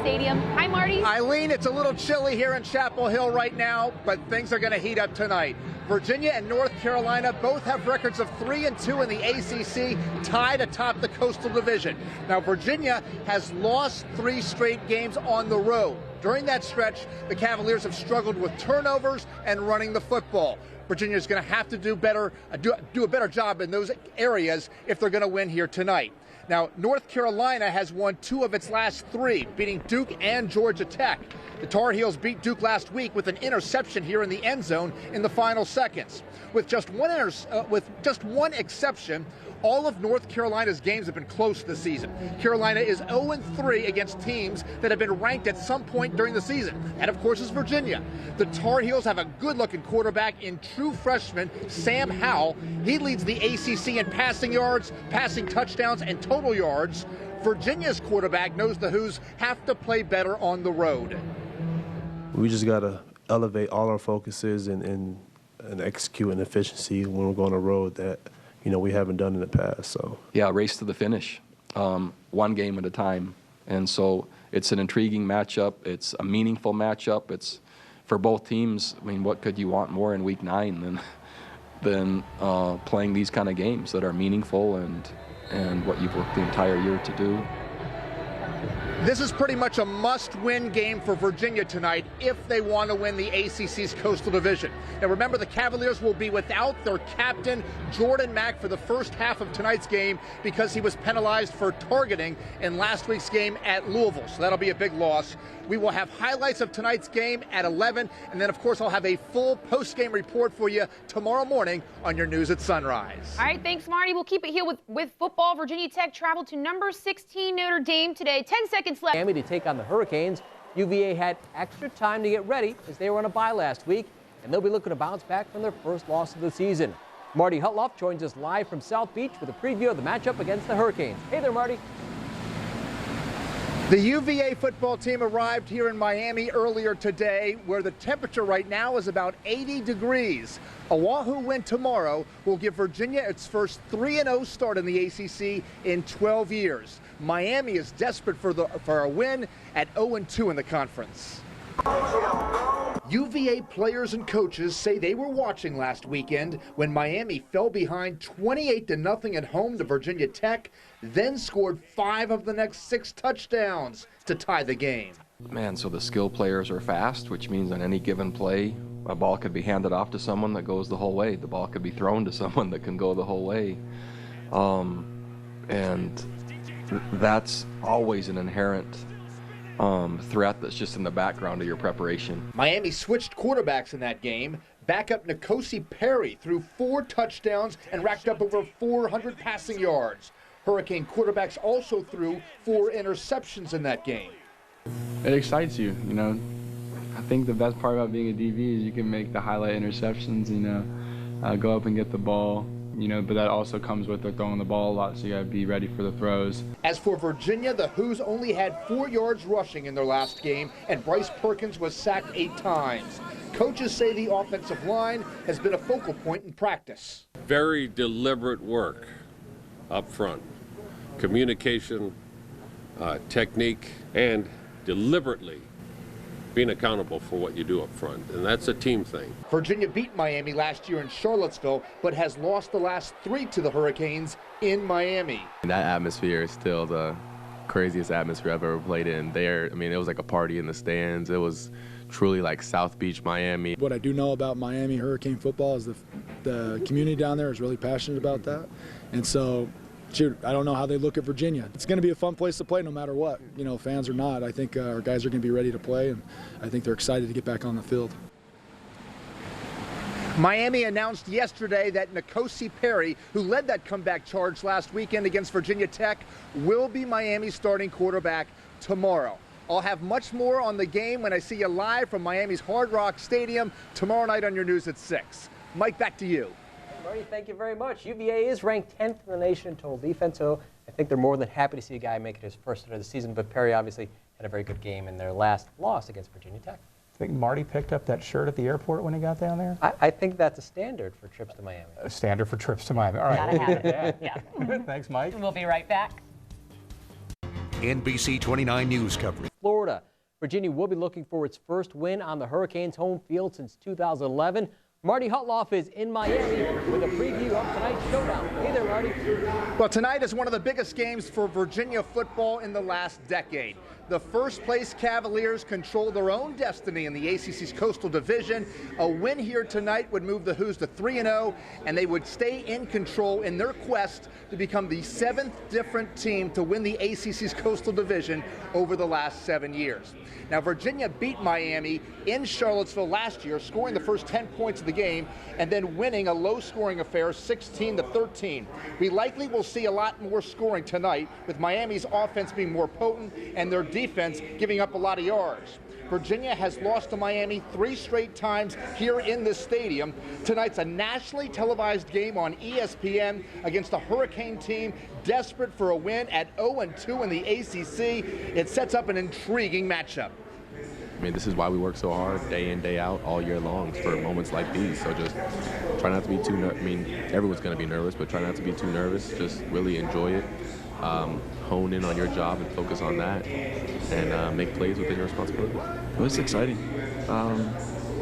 Stadium. Hi, Marty. Eileen, it's a little chilly here in Chapel Hill right now, but things are going to heat up tonight. Virginia and North Carolina both have records of 3-2 in the ACC, tied atop the Coastal Division. Now, Virginia has lost 3 straight games on the road. During that stretch, the Cavaliers have struggled with turnovers and running the football. Virginia is going to have to do a better job in those areas if they're going to win here tonight. Now, North Carolina has won 2 of its last 3, beating Duke and Georgia Tech. The Tar Heels beat Duke last week with an interception here in the end zone in the final seconds. With just one exception, all of North Carolina's games have been close this season. Carolina is 0-3 against teams that have been ranked at some point during the season. And of course is Virginia. The Tar Heels have a good-looking quarterback in true freshman Sam Howell. He leads the ACC in passing yards, passing touchdowns, and total yards. Virginia's quarterback knows the Hoos have to play better on the road. We just got to elevate all our focuses and execute an efficiency when we're going on the road that we haven't done in the past. So yeah, race to the finish, one game at a time. And so it's an intriguing matchup. It's a meaningful matchup. It's for both teams. I mean, what could you want more in Week 9 than playing these kind of games that are meaningful and what you've worked the entire year to do? This is pretty much a must-win game for Virginia tonight if they want to win the ACC's Coastal Division. Now remember, the Cavaliers will be without their captain, Jordan Mack, for the first half of tonight's game because he was penalized for targeting in last week's game at Louisville. So that'll be a big loss. We will have highlights of tonight's game at 11, and then, of course, I'll have a full post-game report for you tomorrow morning on your News at Sunrise. All right, thanks, Marty. We'll keep it here with football. Virginia Tech traveled to number 16 Notre Dame today. 10 seconds left. Miami to take on the Hurricanes. UVA had extra time to get ready as they were on a bye last week, and they'll be looking to bounce back from their first loss of the season. Marty Hutloff joins us live from South Beach with a preview of the matchup against the Hurricanes. Hey there, Marty. The UVA football team arrived here in Miami earlier today, where the temperature right now is about 80 degrees. A Wahoo win tomorrow will give Virginia its first 3-0 start in the ACC in 12 years. Miami is desperate for a win at 0-2 in the conference. UVA players and coaches say they were watching last weekend when Miami fell behind 28-0 at home to Virginia Tech, then scored 5 of the next 6 touchdowns to tie the game. Man, so the skill players are fast, which means on any given play, a ball could be handed off to someone that goes the whole way. The ball could be thrown to someone that can go the whole way. And that's always an inherent threat that's just in the background of your preparation. Miami switched quarterbacks in that game. Backup N'Kosi Perry threw 4 touchdowns and racked up over 400 passing yards. Hurricane quarterbacks also threw 4 interceptions in that game. It excites you, I think the best part about being a DB is you can make the highlight interceptions, go up and get the ball. But that also comes with throwing the ball a lot, so you got to be ready for the throws. As for Virginia, the Hoos only had 4 yards rushing in their last game, and Bryce Perkins was sacked 8 times. Coaches say the offensive line has been a focal point in practice. Very deliberate work up front. Communication, technique, and deliberately being accountable for what you do up front, and that's a team thing. Virginia beat Miami last year in Charlottesville, but has lost the last 3 to the Hurricanes in Miami. And that atmosphere is still the craziest atmosphere I've ever played in. There, it was like a party in the stands. It was truly like South Beach, Miami. What I do know about Miami Hurricane football is the community down there is really passionate about that, and so I don't know how they look at Virginia. It's going to be a fun place to play no matter what, fans or not. I think our guys are going to be ready to play, and I think they're excited to get back on the field. Miami announced yesterday that N'Kosi Perry, who led that comeback charge last weekend against Virginia Tech, will be Miami's starting quarterback tomorrow. I'll have much more on the game when I see you live from Miami's Hard Rock Stadium tomorrow night on your News at 6. Mike, back to you. Marty, thank you very much. UVA is ranked 10th in the nation in total defense, so I think they're more than happy to see a guy make it his first start of the season. But Perry obviously had a very good game in their last loss against Virginia Tech. I think Marty picked up that shirt at the airport when he got down there. I think that's a standard for trips to Miami. A standard for trips to Miami. All right. Gotta have it. Yeah. Thanks, Mike. We'll be right back. NBC 29 News coverage. Florida. Virginia will be looking for its first win on the Hurricanes' home field since 2011. Marty Hutloff is in Miami with a preview of tonight's showdown. Hey there, Marty. Well, tonight is one of the biggest games for Virginia football in the last decade. The first-place Cavaliers control their own destiny in the ACC's Coastal Division. A win here tonight would move the Hoos to 3-0, and they would stay in control in their quest to become the 7th different team to win the ACC's Coastal Division over the last 7 years. Now, Virginia beat Miami in Charlottesville last year, scoring the first 10 points of the game, and then winning a low-scoring affair, 16-13. We likely will see a lot more scoring tonight, with Miami's offense being more potent and their defense giving up a lot of yards. Virginia has lost to Miami 3 straight times here in this stadium. Tonight's a nationally televised game on ESPN against a Hurricane team desperate for a win at 0-2 in the ACC. It sets up an intriguing matchup. I mean, this is why we work so hard day in, day out, all year long, for moments like these. So just try not to be too nervous. I mean, everyone's going to be nervous, but try not to be too nervous. Just really enjoy it. Hone in on your job and focus on that, and make plays within your responsibility. Well, it's exciting.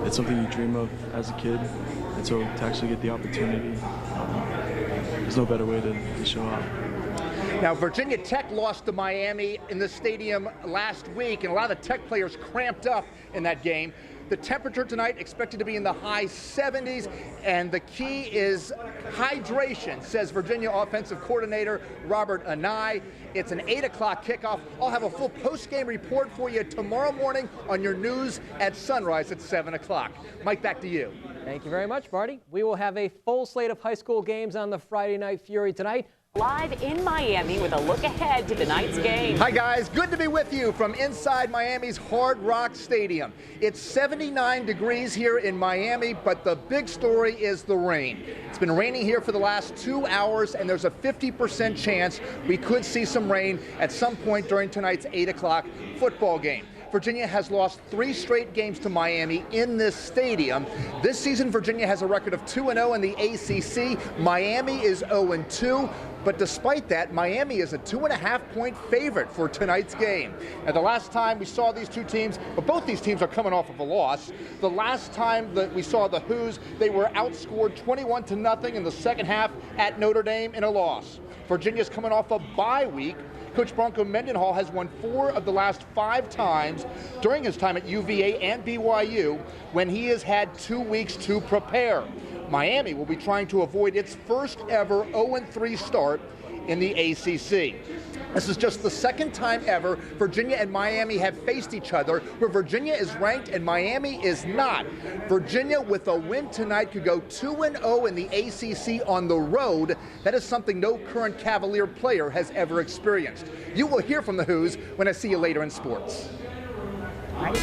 It's something you dream of as a kid, and so to actually get the opportunity, there's no better way to show up. Now, Virginia Tech lost to Miami in the stadium last week, and a lot of the Tech players cramped up in that game. The temperature tonight expected to be in the high 70s, and the key is hydration, says Virginia offensive coordinator Robert Anai. It's an 8 o'clock kickoff. I'll have a full post-game report for you tomorrow morning on your news at sunrise at 7 o'clock. Mike, back to you. Thank you very much, Marty. We will have a full slate of high school games on the Friday Night Fury tonight. Live in Miami with a look ahead to tonight's game. Hi guys, good to be with you from inside Miami's Hard Rock Stadium. It's 79 degrees here in Miami, but the big story is the rain. It's been raining here for the last 2 hours, and there's a 50% chance we could see some rain at some point during tonight's 8 o'clock football game. Virginia has lost 3 straight games to Miami in this stadium. This season, Virginia has a record of 2-0 in the ACC. Miami is 0-2. But despite that, Miami is a 2.5-point favorite for tonight's game. And the last time we saw these two teams, but both these teams are coming off of a loss. The last time that we saw the Hoos, they were outscored 21-0 in the second half at Notre Dame in a loss. Virginia's coming off a bye week. Coach Bronco Mendenhall has won 4 of the last 5 times during his time at UVA and BYU when he has had 2 weeks to prepare. Miami will be trying to avoid its first ever 0-3 start in the ACC. This is just the second time ever Virginia and Miami have faced each other, where Virginia is ranked and Miami is not. Virginia, with a win tonight, could go 2-0 in the ACC on the road. That is something no current Cavalier player has ever experienced. You will hear from the Hoos when I see you later in sports. All right,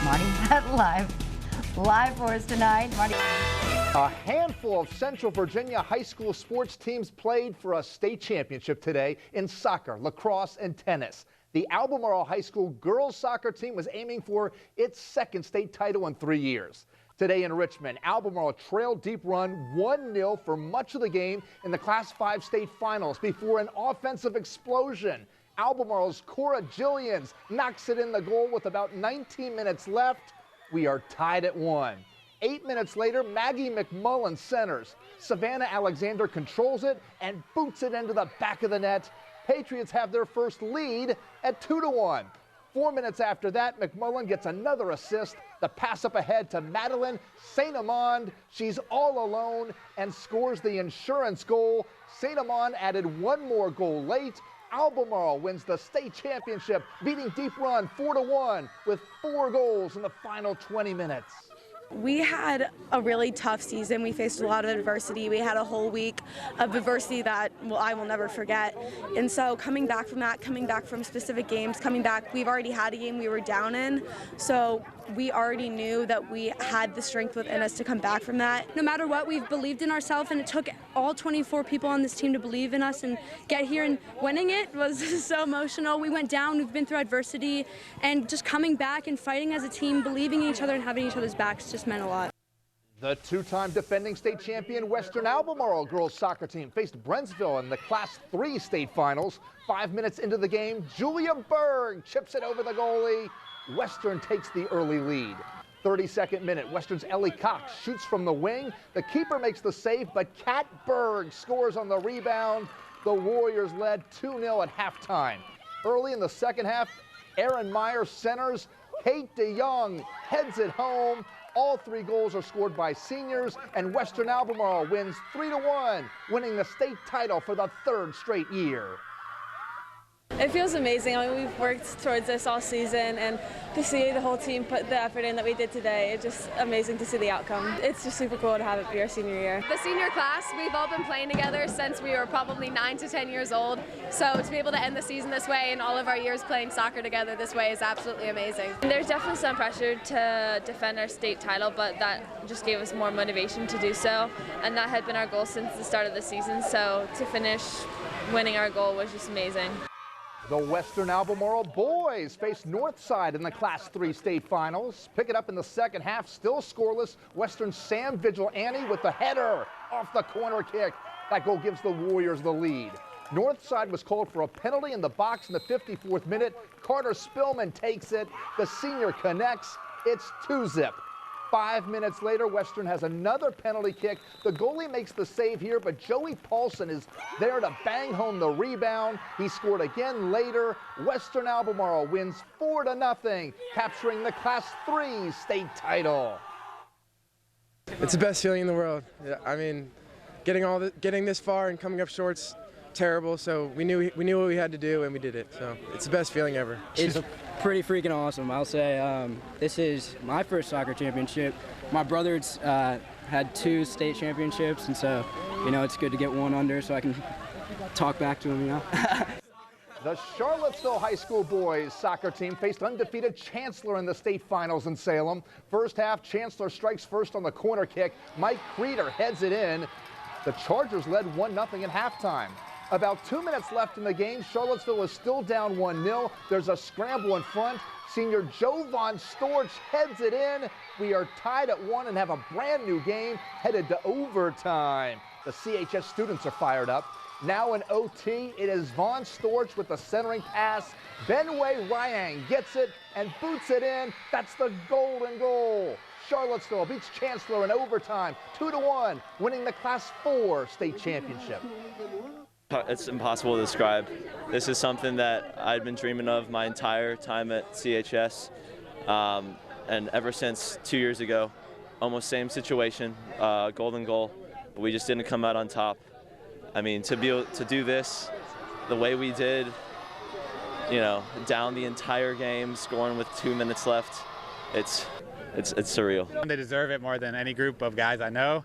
Marty had live for us tonight. Marty. A handful of Central Virginia high school sports teams played for a state championship today in soccer, lacrosse, and tennis. The Albemarle High School girls soccer team was aiming for its 2nd state title in 3 years. Today in Richmond, Albemarle trailed deep run 1-0 for much of the game in the Class 5 state finals before an offensive explosion. Albemarle's Cora Jillians knocks it in the goal with about 19 minutes left. We are tied at 1. 8 minutes later, Maggie McMullen centers. Savannah Alexander controls it and boots it into the back of the net. Patriots have their first lead at 2-1. 4 minutes after that, McMullen gets another assist. The pass up ahead to Madeline St. Amand. She's all alone and scores the insurance goal. St. Amand added 1 more goal late. Albemarle wins the state championship, beating Deep Run 4-1 with 4 goals in the final 20 minutes. We had a really tough season. We faced a lot of adversity. We had a whole week of adversity that I will never forget. And so coming back from that, coming back from specific games, we've already had a game we were down in. So we already knew that we had the strength within us to come back from that. No matter what, we've believed in ourselves, and it took all 24 people on this team to believe in us and get here, and winning it was so emotional. We went down, we've been through adversity, and just coming back and fighting as a team, believing in each other and having each other's backs just meant a lot. The two-time defending state champion Western Albemarle girls soccer team faced Brentsville in the Class 3 state finals. 5 minutes into the game, Julia Berg chips it over the goalie. Western takes the early lead. 32nd minute, Western's Ellie Cox shoots from the wing. The keeper makes the save, but Kat Berg scores on the rebound. The Warriors led 2-0 at halftime. Early in the second half, Erin Meyer centers. Kate DeYoung heads it home. All 3 goals are scored by seniors, and Western Albemarle wins 3-1, winning the state title for the 3rd straight year. It feels amazing. I mean, we've worked towards this all season, and to see the whole team put the effort in that we did today, it's just amazing to see the outcome. It's just super cool to have it be our senior year. The senior class, we've all been playing together since we were probably 9 to 10 years old. So to be able to end the season this way and all of our years playing soccer together this way is absolutely amazing. There's definitely some pressure to defend our state title, but that just gave us more motivation to do so. And that had been our goal since the start of the season. So to finish winning our goal was just amazing. The Western Albemarle boys face Northside in the Class 3 state finals. Pick it up in the second half, still scoreless. Western Sam Vigil-Annie with the header off the corner kick. That goal gives the Warriors the lead. Northside was called for a penalty in the box in the 54th minute. Carter Spillman takes it. The senior connects. It's 2-0. 5 minutes later, Western has another penalty kick. The goalie makes the save here, but Joey Paulson is there to bang home the rebound. He scored again later. Western Albemarle wins 4-0, capturing the Class 3 state title. It's the best feeling in the world. I mean, getting this far and coming up short's terrible, so we knew what we had to do, and we did it. So it's the best feeling ever. It's pretty freaking awesome. I'll say this is my first soccer championship. My brother's had 2 state championships, and so it's good to get one under so I can talk back to him. The Charlottesville High School boys soccer team faced undefeated Chancellor in the state finals in Salem. First half, Chancellor strikes first on the corner kick. Mike Creeder heads it in. The Chargers led 1-0 at halftime. About 2 minutes left in the game. Charlottesville is still down 1-0. There's a scramble in front. Senior Jovan Storch heads it in. We are tied at 1 and have a brand new game headed to overtime. The CHS students are fired up. Now in OT, it is Vaughn Storch with the centering pass. Benway Ryang gets it and boots it in. That's the golden goal. Charlottesville beats Chancellor in overtime, 2-1, winning the Class 4 state championship. It's impossible to describe. This is something that I'd been dreaming of my entire time at CHS, and ever since 2 years ago, almost same situation, golden goal, but we just didn't come out on top. I mean, to be able to do this the way we did, down the entire game, scoring with 2 minutes left, it's surreal. They deserve it more than any group of guys I know.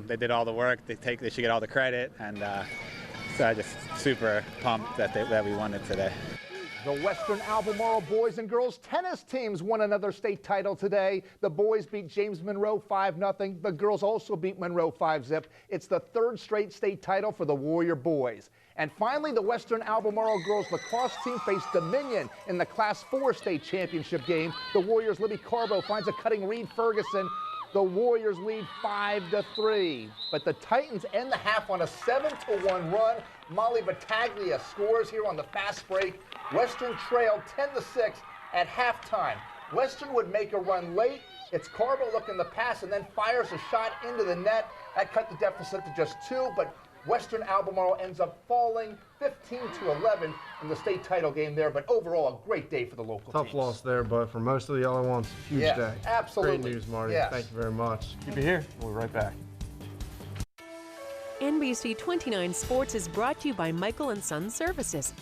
They did all the work. They should get all the credit, and so I'm just super pumped that we won it today. The Western Albemarle boys and girls tennis teams won another state title today. The boys beat James Monroe 5-0. The girls also beat Monroe 5-0. It's the 3rd straight state title for the Warrior boys. And finally, the Western Albemarle girls lacrosse team faced Dominion in the Class 4 state championship game. The Warriors' Libby Carbo finds a cutting Reed Ferguson. The Warriors lead 5-3, but the Titans end the half on a 7-1 run. Molly Battaglia scores here on the fast break. Western trailed 10-6 at halftime. Western would make a run late. It's Carbo looking the pass and then fires a shot into the net. That cut the deficit to just 2, but Western Albemarle ends up falling 15-11 in the state title game there, but overall a great day for the local teams. Tough loss there, but for most of the other ones, huge day. Absolutely. Great news, Marty. Yes. Thank you very much. Keep it here. We'll be right back. NBC 29 Sports is brought to you by Michael & Son Services.